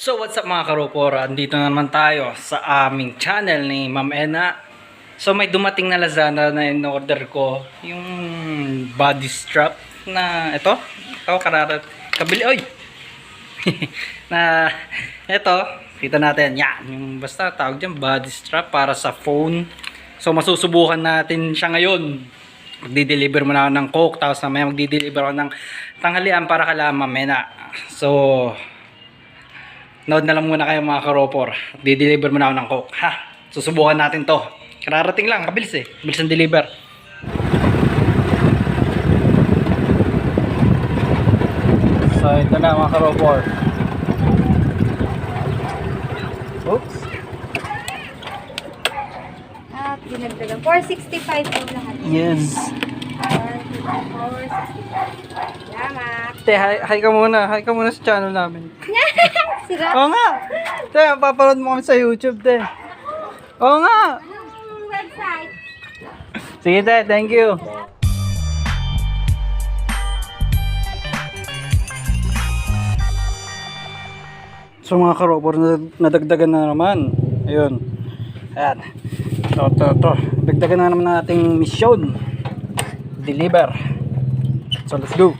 So what's up mga karopora, andito naman tayo sa aming channel ni Ma'am Ena. So may dumating na Lazada na in-order ko, yung body strap na ito kararat kabili, oy. Na ito, kita natin, yan, yung basta tawag diyan body strap para sa phone. So masusubukan natin siya ngayon. Magdi-deliver muna ako ng Coke, tapos mamaya magdi-deliver ako ng tanghalian para kala Ma'am Ena. So nood na lang muna kayo mga karopor. Di-deliver muna ako ng Coke. Ha? Susubukan natin to. Kararating lang. Kabilis eh. Bilis ang deliver. So ito na mga karopor. Oops. At dinagdagan. 465 po lahat. Yes. 465. Salamat. Te, hi ka muna. Hi ka muna sa channel namin. Sira. Oo nga. Te, papanood mo kami sa YouTube, te. Oo nga. Anong website? Sige, te. Thank you. So mga karobor, nadagdagan na naman. Ayun. Ayan. So, ito. Dagdagan na naman nating mission. Deliver. So, let's go.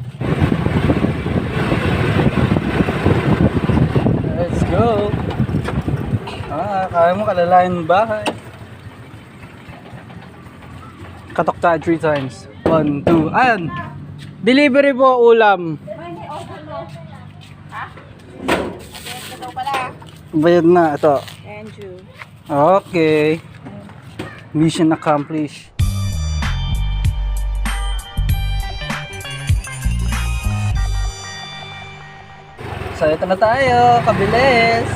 Let's go. Kaya mo kalalayan ng bahay. Katok tayo 3 times. 1, 2. Ayan. Delivery po, ulam. Ito pala. Bayad na. Ito. Andrew. Okay. Mission accomplished. So, ito na tayo. Kabilis.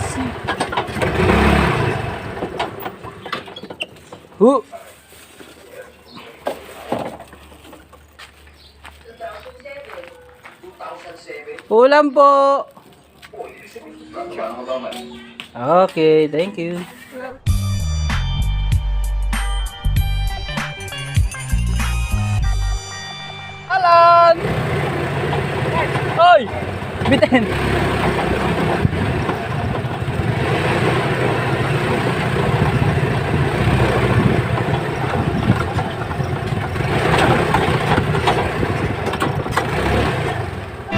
Ulam po. Okay, thank you. Alan! Hoy! Bitin!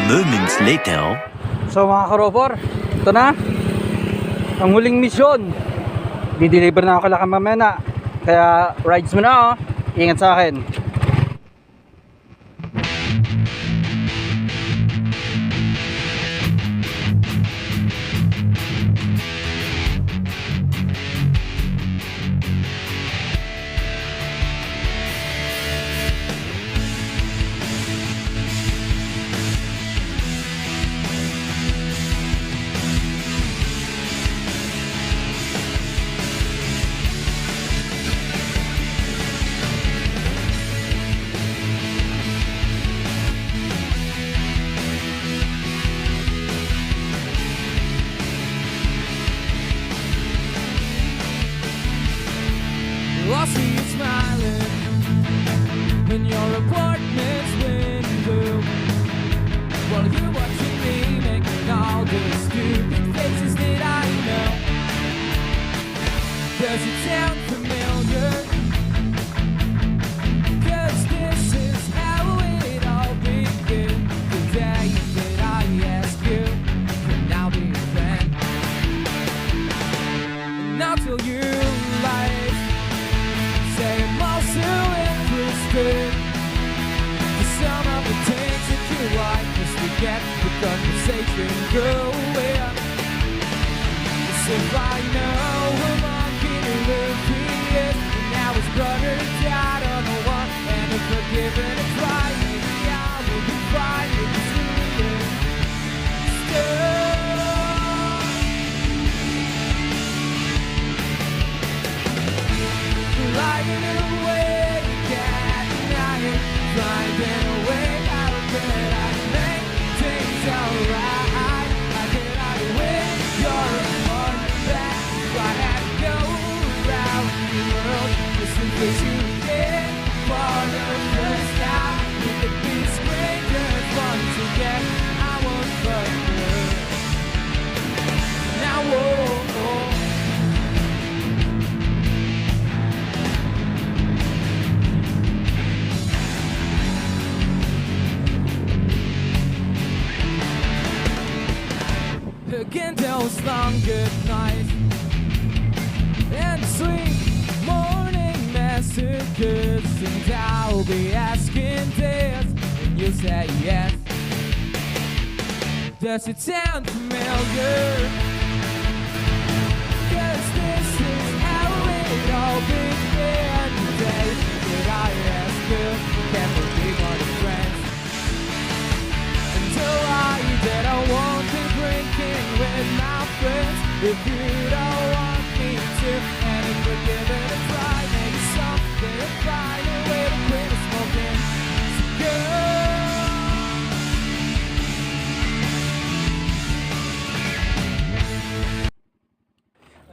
Moments later. So mga karopor, ito na ang huling misyon. Di-deliver na ako kala mamaya. Kaya rides mo na, oh. Ingat sa akin. I see you smiling in your apartment's window while you're watching me making all the stupid faces that I know. Does it sound familiar? 'Cause this is how it all began. The day that I asked you, can now be a friend. And I'll tell you lies. Say I'm also interested in some of the things that you like, just to get the conversation going. As if I know who Martin Luther is, and now his brother died on the one, and if forgiven and try, maybe I will be fine with this feeling. Still lying away, cat night, finding a way out of bed. I make things alright. I get out of way, you're on back. I had to go around the world just in case those long good nights and sweet morning messages, and I'll be asking this, and you say yes. Does it sound familiar? 'Cause this is how it all began. The day that I asked you, can we be more than friends? And so that I won't be drinking with my friends if you don't want me to. And if we give it a try, maybe someday we'll find a way to quit smoking. So girl,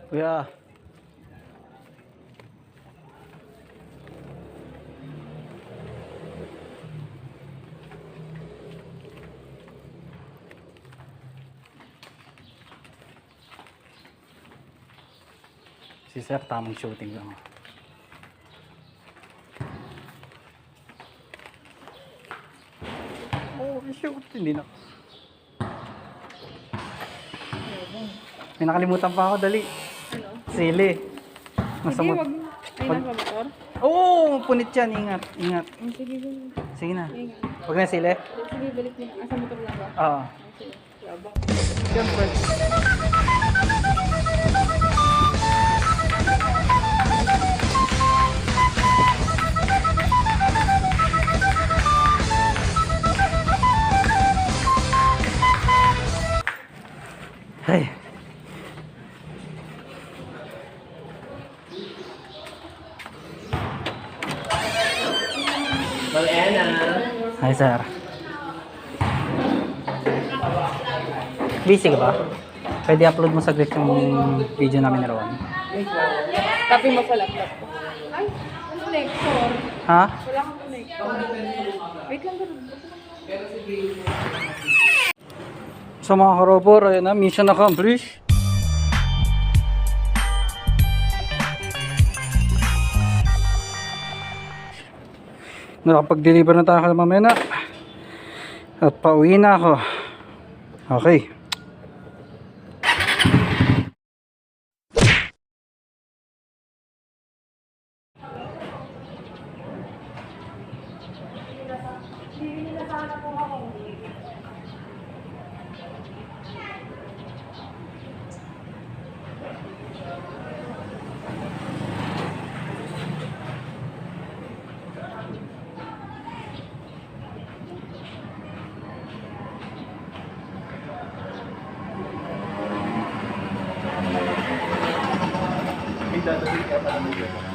Kuya. Si Sir, tamang shooting lang. Oh, shoot. Hindi na. May nakalimutan pa ako, dali. Ano? Sili. Sige, wag. Ay, Pag- nakamotor? Oo, oh, punit yan. Ingat, ingat. Sige, sige. Sige na. Ingat. Huwag na sili. Sige, balik mo. Asa motor lang ba? Oo. Sige. Yabang. Siyempre. Ay. Hi, sir. Busy ka ba? Pwede upload mo saglit yung video namin na roon. Copy mo sa laptop ko. Ay, connector. Ha? Wala kang connector. Wait lang, ganun. So mga karobor, ayun na, mission accomplished. Nakapag-deliver na tayo mamaya na. At pauwi na ako. Okay. May dadali ka pa